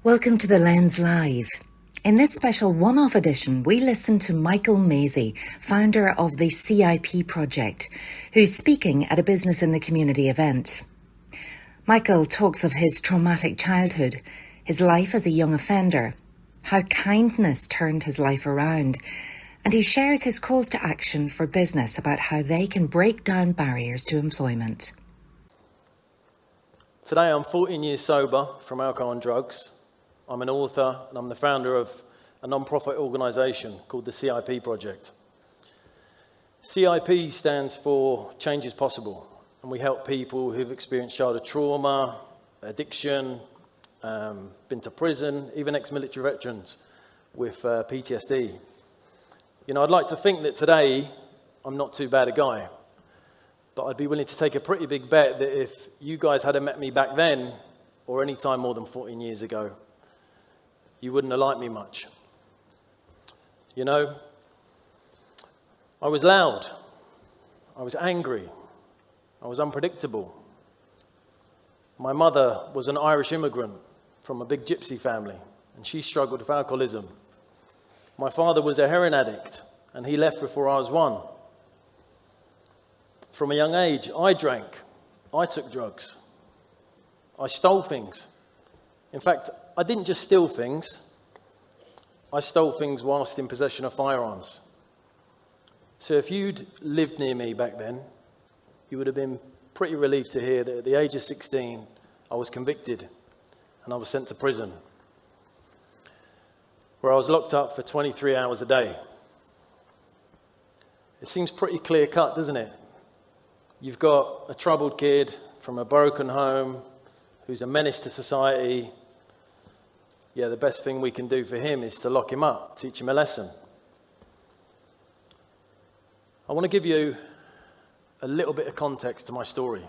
Welcome to The Lens Live. In this special one-off edition, we listen to Michael Maisey, founder of the CIP Project, who's speaking at a Business in the Community event. Michael talks of his traumatic childhood, his life as a young offender, how kindness turned his life around, and he shares his calls to action for business about how they can break down barriers to employment. Today I'm 14 years sober from alcohol and drugs. I'm an author and I'm the founder of a non-profit organisation called the CIP Project. CIP stands for Change is Possible, and we help people who've experienced childhood trauma, addiction, been to prison, even ex-military veterans with PTSD. You know, I'd like to think that today I'm not too bad a guy, but I'd be willing to take a pretty big bet that if you guys had met me back then, or any time more than 14 years ago, you wouldn't have liked me much. You know, I was loud, I was angry, I was unpredictable. My mother was an Irish immigrant from a big gypsy family, and she struggled with alcoholism. My father was a heroin addict, and he left before I was one. From a young age, I drank, I took drugs, I stole things. In fact, I didn't just steal things, I stole things whilst in possession of firearms. So if you'd lived near me back then, you would have been pretty relieved to hear that at the age of 16, I was convicted and I was sent to prison, where I was locked up for 23 hours a day. It seems pretty clear-cut, doesn't it? You've got a troubled kid from a broken home who's a menace to society. Yeah, the best thing we can do for him is to lock him up, teach him a lesson. I want to give you a little bit of context to my story.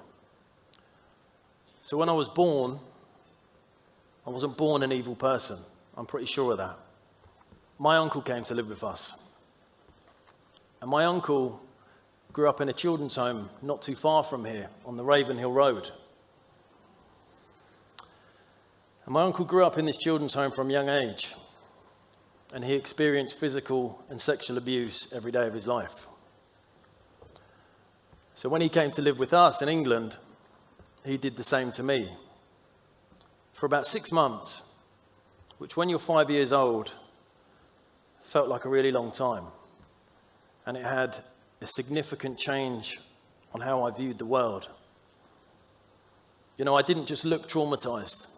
So when I was born, I wasn't born an evil person. I'm pretty sure of that. My uncle came to live with us. And my uncle grew up in a children's home not too far from here on the Ravenhill Road. And my uncle grew up in this children's home from a young age, and he experienced physical and sexual abuse every day of his life. So when he came to live with us in England, he did the same to me. For about 6 months, which when you're 5 years old, felt like a really long time. And it had a significant change on how I viewed the world. You know, I didn't just look traumatized.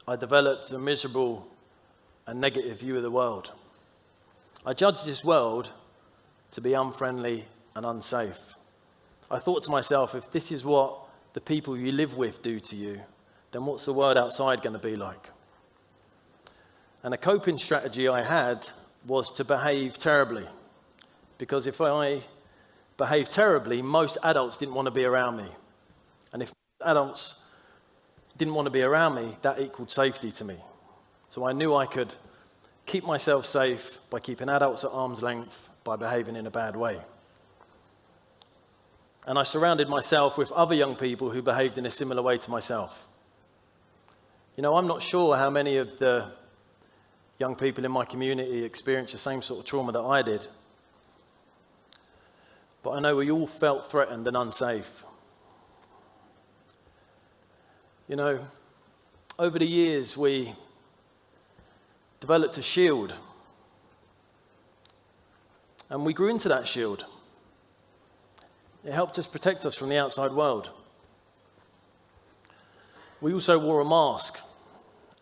I developed a miserable and negative view of the world. I judged this world to be unfriendly and unsafe. I thought to myself, if this is what the people you live with do to you, then what's the world outside going to be like? And a coping strategy I had was to behave terribly. Because if I behaved terribly, most adults didn't want to be around me. And if adults didn't want to be around me, that equaled safety to me. So I knew I could keep myself safe by keeping adults at arm's length, by behaving in a bad way. And I surrounded myself with other young people who behaved in a similar way to myself. You know, I'm not sure how many of the young people in my community experienced the same sort of trauma that I did. But I know we all felt threatened and unsafe. You know, over the years we developed a shield. And we grew into that shield. It helped us protect us from the outside world. We also wore a mask.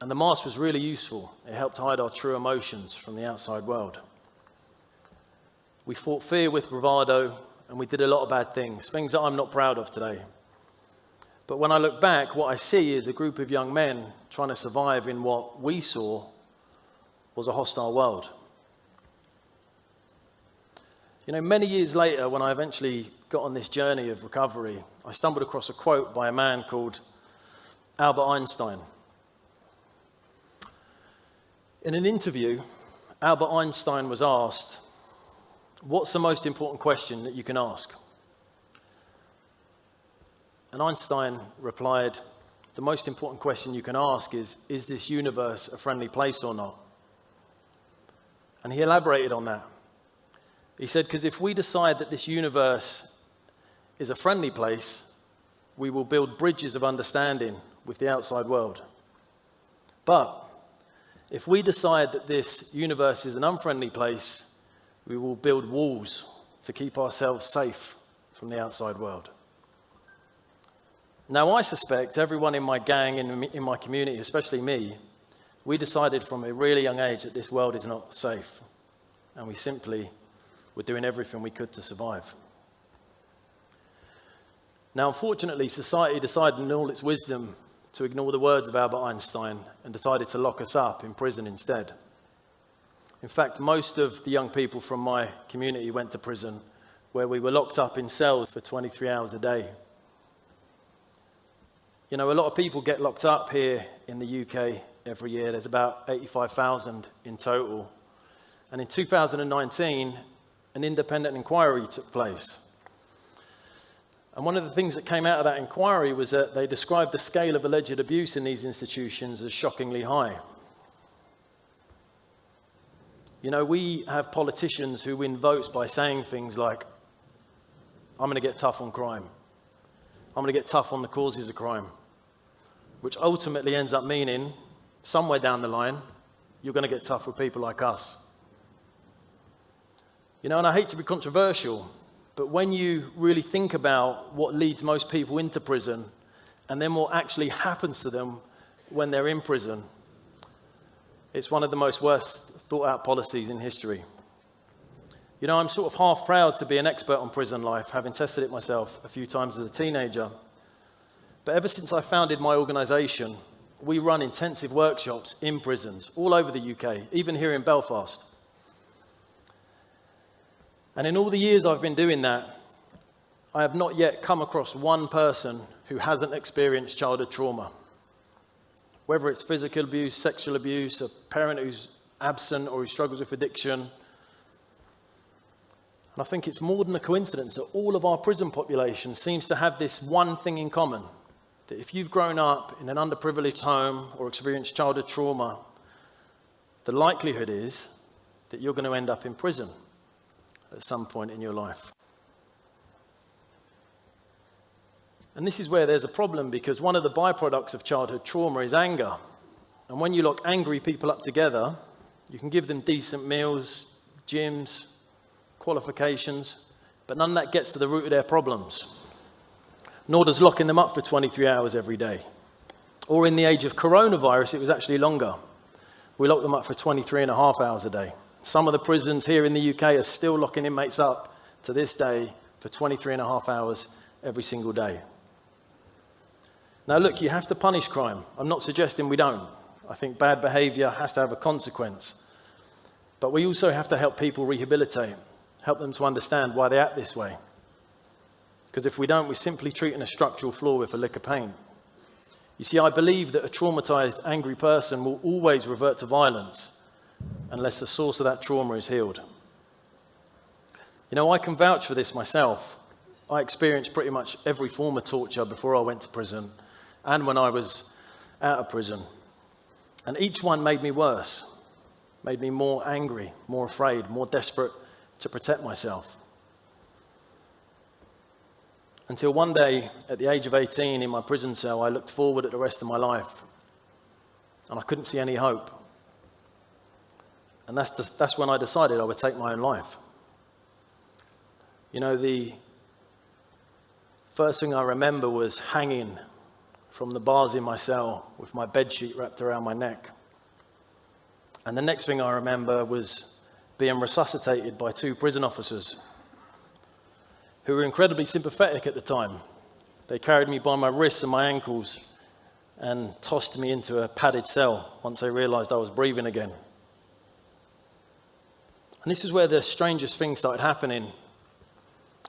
And the mask was really useful. It helped hide our true emotions from the outside world. We fought fear with bravado, and we did a lot of bad things that I'm not proud of today. But when I look back, what I see is a group of young men trying to survive in what we saw was a hostile world. You know, many years later, when I eventually got on this journey of recovery, I stumbled across a quote by a man called Albert Einstein. In an interview, Albert Einstein was asked, "What's the most important question that you can ask?" And Einstein replied, the most important question you can ask is this universe a friendly place or not? And he elaborated on that. He said, because if we decide that this universe is a friendly place, we will build bridges of understanding with the outside world. But if we decide that this universe is an unfriendly place, we will build walls to keep ourselves safe from the outside world. Now, I suspect everyone in my gang, in my community, especially me, we decided from a really young age that this world is not safe. And we simply were doing everything we could to survive. Now, unfortunately, society decided in all its wisdom to ignore the words of Albert Einstein and decided to lock us up in prison instead. In fact, most of the young people from my community went to prison, where we were locked up in cells for 23 hours a day. You know, a lot of people get locked up here in the UK every year. There's about 85,000 in total. And in 2019, an independent inquiry took place. And one of the things that came out of that inquiry was that they described the scale of alleged abuse in these institutions as shockingly high. You know, we have politicians who win votes by saying things like, I'm going to get tough on crime. I'm going to get tough on the causes of crime, which ultimately ends up meaning, somewhere down the line, you're going to get tough with people like us. You know, and I hate to be controversial, but when you really think about what leads most people into prison, and then what actually happens to them when they're in prison, it's one of the most worst thought out policies in history. You know, I'm sort of half proud to be an expert on prison life, having tested it myself a few times as a teenager. But ever since I founded my organisation, we run intensive workshops in prisons all over the UK, even here in Belfast. And in all the years I've been doing that, I have not yet come across one person who hasn't experienced childhood trauma. Whether it's physical abuse, sexual abuse, a parent who's absent or who struggles with addiction. And I think it's more than a coincidence that all of our prison population seems to have this one thing in common, that if you've grown up in an underprivileged home or experienced childhood trauma, the likelihood is that you're going to end up in prison at some point in your life. And this is where there's a problem, because one of the byproducts of childhood trauma is anger. And when you lock angry people up together, you can give them decent meals, gyms, qualifications, but none of that gets to the root of their problems. Nor does locking them up for 23 hours every day. Or in the age of coronavirus, it was actually longer. We locked them up for 23 and a half hours a day. Some of the prisons here in the UK are still locking inmates up to this day for 23 and a half hours every single day. Now look, you have to punish crime. I'm not suggesting we don't. I think bad behaviour has to have a consequence. But we also have to help people rehabilitate, help them to understand why they act this way. Because if we don't, we're simply treating a structural flaw with a lick of paint. You see, I believe that a traumatised, angry person will always revert to violence unless the source of that trauma is healed. You know, I can vouch for this myself. I experienced pretty much every form of torture before I went to prison and when I was out of prison. And each one made me worse, made me more angry, more afraid, more desperate to protect myself. Until one day, at the age of 18 in my prison cell, I looked forward at the rest of my life and I couldn't see any hope. And that's when I decided I would take my own life. You know, the first thing I remember was hanging from the bars in my cell with my bedsheet wrapped around my neck. And the next thing I remember was being resuscitated by two prison officers who were incredibly sympathetic at the time. They carried me by my wrists and my ankles and tossed me into a padded cell once they realised I was breathing again. And this is where the strangest thing started happening.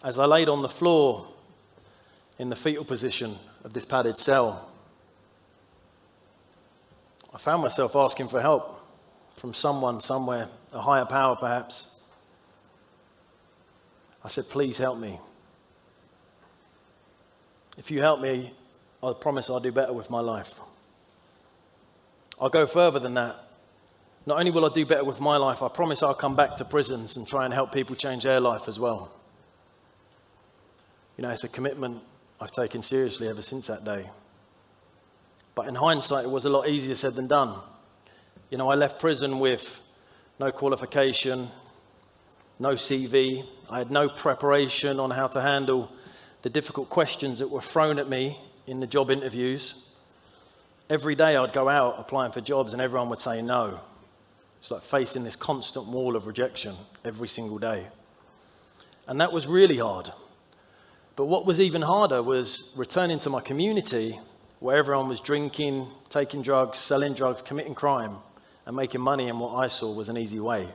As I laid on the floor in the fetal position of this padded cell, I found myself asking for help from someone, somewhere, a higher power perhaps. I said, please help me. If you help me, I promise I'll do better with my life. I'll go further than that. Not only will I do better with my life, I promise I'll come back to prisons and try and help people change their life as well. You know, it's a commitment I've taken seriously ever since that day. But in hindsight, it was a lot easier said than done. You know, I left prison with no qualification, no CV. I had no preparation on how to handle the difficult questions that were thrown at me in the job interviews. Every day I'd go out applying for jobs and everyone would say no. It's like facing this constant wall of rejection every single day. And that was really hard. But what was even harder was returning to my community where everyone was drinking, taking drugs, selling drugs, committing crime, and making money in what I saw was an easy way.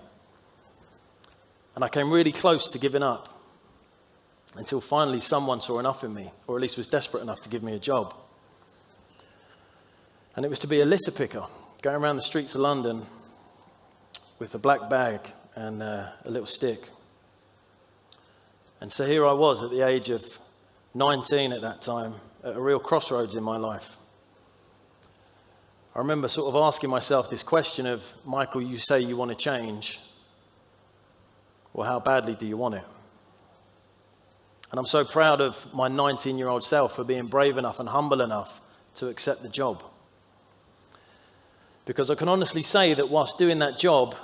And I came really close to giving up until finally someone saw enough in me, or at least was desperate enough to give me a job. And it was to be a litter picker, going around the streets of London with a black bag and a little stick. And so here I was at the age of 19 at that time, at a real crossroads in my life. I remember sort of asking myself this question of, Michael, you say you want to change. Well, how badly do you want it? And I'm so proud of my 19-year-old self for being brave enough and humble enough to accept the job. Because I can honestly say that whilst doing that job,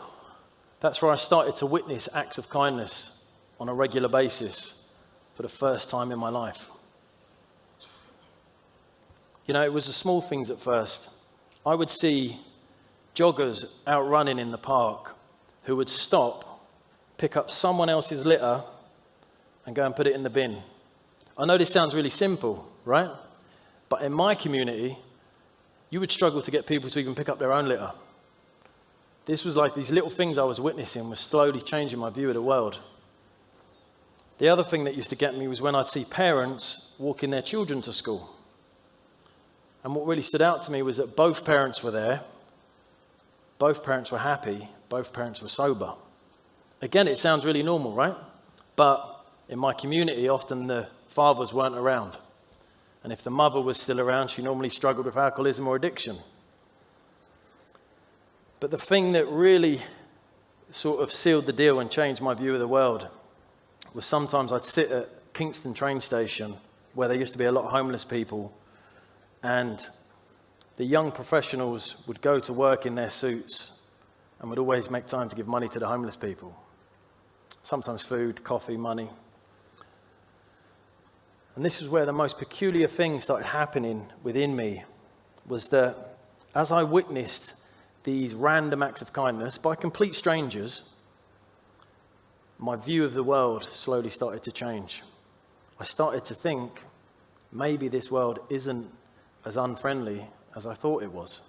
that's where I started to witness acts of kindness on a regular basis for the first time in my life. You know, it was the small things at first. I would see joggers out running in the park who would stop, pick up someone else's litter and go and put it in the bin. I know this sounds really simple, right? But in my community, you would struggle to get people to even pick up their own litter. This was like these little things I was witnessing was slowly changing my view of the world. The other thing that used to get me was when I'd see parents walking their children to school. And what really stood out to me was that both parents were there, both parents were happy, both parents were sober. Again, it sounds really normal, right? But in my community, often the fathers weren't around. And if the mother was still around, she normally struggled with alcoholism or addiction. But the thing that really sort of sealed the deal and changed my view of the world was sometimes I'd sit at Kingston train station where there used to be a lot of homeless people, and the young professionals would go to work in their suits and would always make time to give money to the homeless people. Sometimes food, coffee, money. And this was where the most peculiar thing started happening within me, was that as I witnessed these random acts of kindness by complete strangers, my view of the world slowly started to change. I started to think, maybe this world isn't as unfriendly as I thought it was.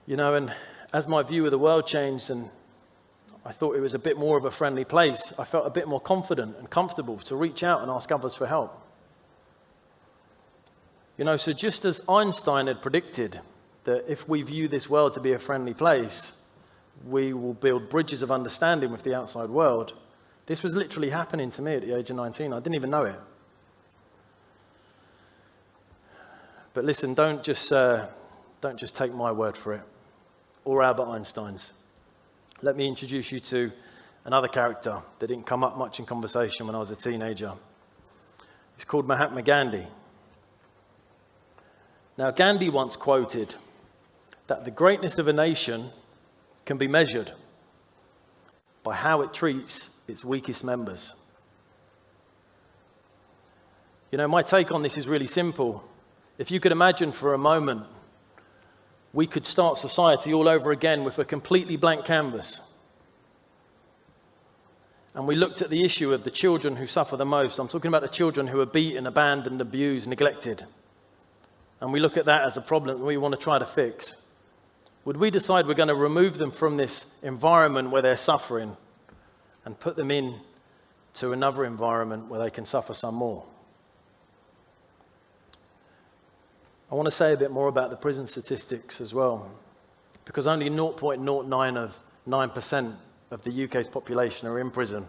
You know, and as my view of the world changed and I thought it was a bit more of a friendly place, I felt a bit more confident and comfortable to reach out and ask others for help. You know, so just as Einstein had predicted that if we view this world to be a friendly place, we will build bridges of understanding with the outside world, this was literally happening to me at the age of 19. I didn't even know it. But listen, don't just take my word for it, or Albert Einstein's. Let me introduce you to another character that didn't come up much in conversation when I was a teenager. He's called Mahatma Gandhi. Now, Gandhi once quoted that the greatness of a nation can be measured by how it treats its weakest members. You know, my take on this is really simple. If you could imagine for a moment, we could start society all over again with a completely blank canvas. And we looked at the issue of the children who suffer the most. I'm talking about the children who are beaten, abandoned, abused, neglected. And we look at that as a problem that we want to try to fix. Would we decide we're going to remove them from this environment where they're suffering and put them in to another environment where they can suffer some more? I want to say a bit more about the prison statistics as well, because only 0.09% of the UK's population are in prison.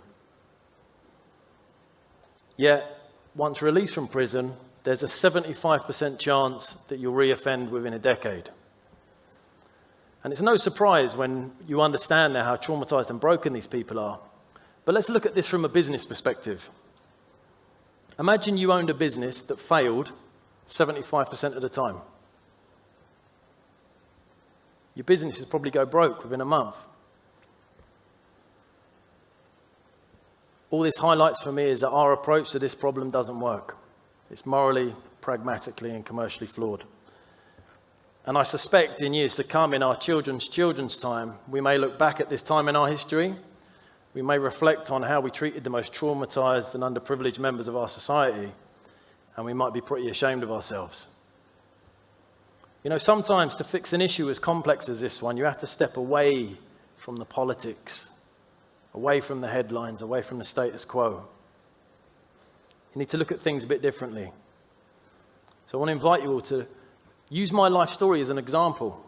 Yet, once released from prison, there's a 75% chance that you'll reoffend within a decade. And it's no surprise when you understand now how traumatized and broken these people are. But let's look at this from a business perspective. Imagine you owned a business that failed 75% of the time. Your business would probably go broke within a month. All this highlights for me is that our approach to this problem doesn't work. It's morally, pragmatically, and commercially flawed. And I suspect in years to come, in our children's time, we may look back at this time in our history. We may reflect on how we treated the most traumatized and underprivileged members of our society, and we might be pretty ashamed of ourselves. You know, sometimes to fix an issue as complex as this one, you have to step away from the politics, away from the headlines, away from the status quo. You need to look at things a bit differently. So I want to invite you all to use my life story as an example.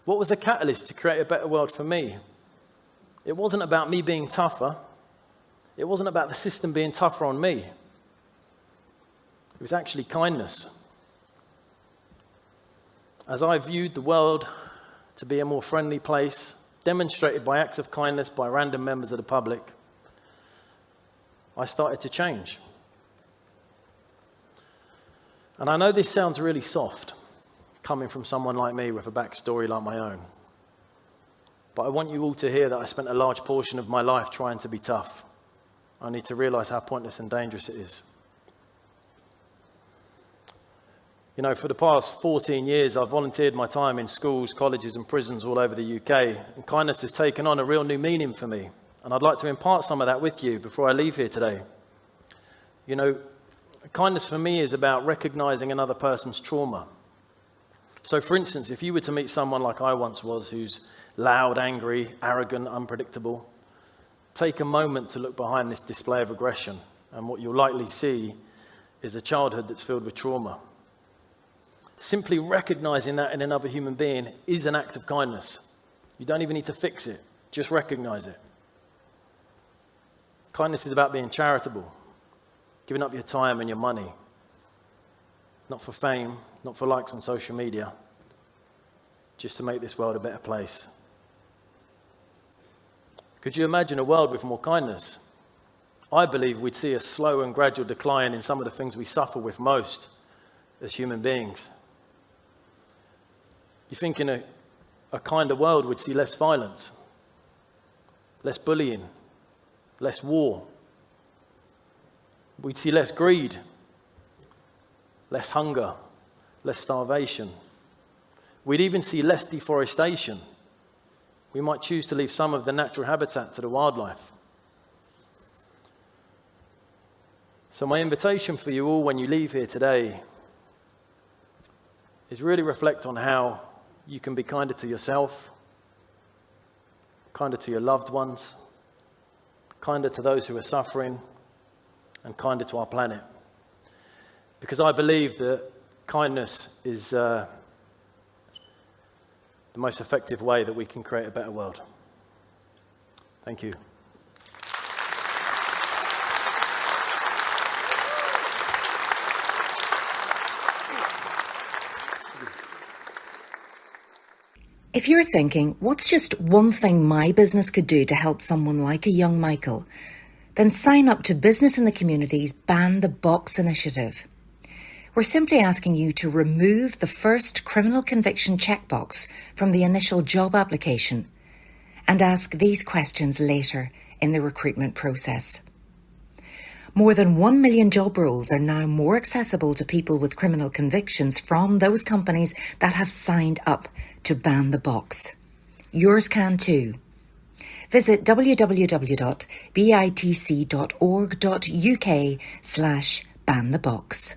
What was a catalyst to create a better world for me? It wasn't about me being tougher. It wasn't about the system being tougher on me. It was actually kindness. As I viewed the world to be a more friendly place, demonstrated by acts of kindness by random members of the public, I started to change. And I know this sounds really soft, coming from someone like me with a backstory like my own. But I want you all to hear that I spent a large portion of my life trying to be tough. I need to realize how pointless and dangerous it is. You know, for the past 14 years, I've volunteered my time in schools, colleges, and prisons all over the UK, and kindness has taken on a real new meaning for me. And I'd like to impart some of that with you before I leave here today. You know, kindness for me is about recognizing another person's trauma. So, for instance, if you were to meet someone like I once was, who's loud, angry, arrogant, unpredictable, take a moment to look behind this display of aggression, and what you'll likely see is a childhood that's filled with trauma. Simply recognizing that in another human being is an act of kindness. You don't even need to fix it, just recognize it. Kindness is about being charitable, giving up your time and your money, not for fame, not for likes on social media, just to make this world a better place. Could you imagine a world with more kindness? I believe we'd see a slow and gradual decline in some of the things we suffer with most as human beings. You think in a kinder world we'd see less violence, less bullying, less war. We'd see less greed, less hunger, less starvation. We'd even see less deforestation. We might choose to leave some of the natural habitat to the wildlife. So my invitation for you all when you leave here today is really reflect on how you can be kinder to yourself, kinder to your loved ones, kinder to those who are suffering, and kinder to our planet. Because I believe that kindness is the most effective way that we can create a better world. Thank you. If you're thinking, what's just one thing my business could do to help someone like a young Michael, then sign up to Business in the Community's Ban the Box initiative. We're simply asking you to remove the first criminal conviction checkbox from the initial job application and ask these questions later in the recruitment process. More than 1 million job roles are now more accessible to people with criminal convictions from those companies that have signed up to Ban the Box. Yours can too. Visit www.bitc.org.uk/banthebox.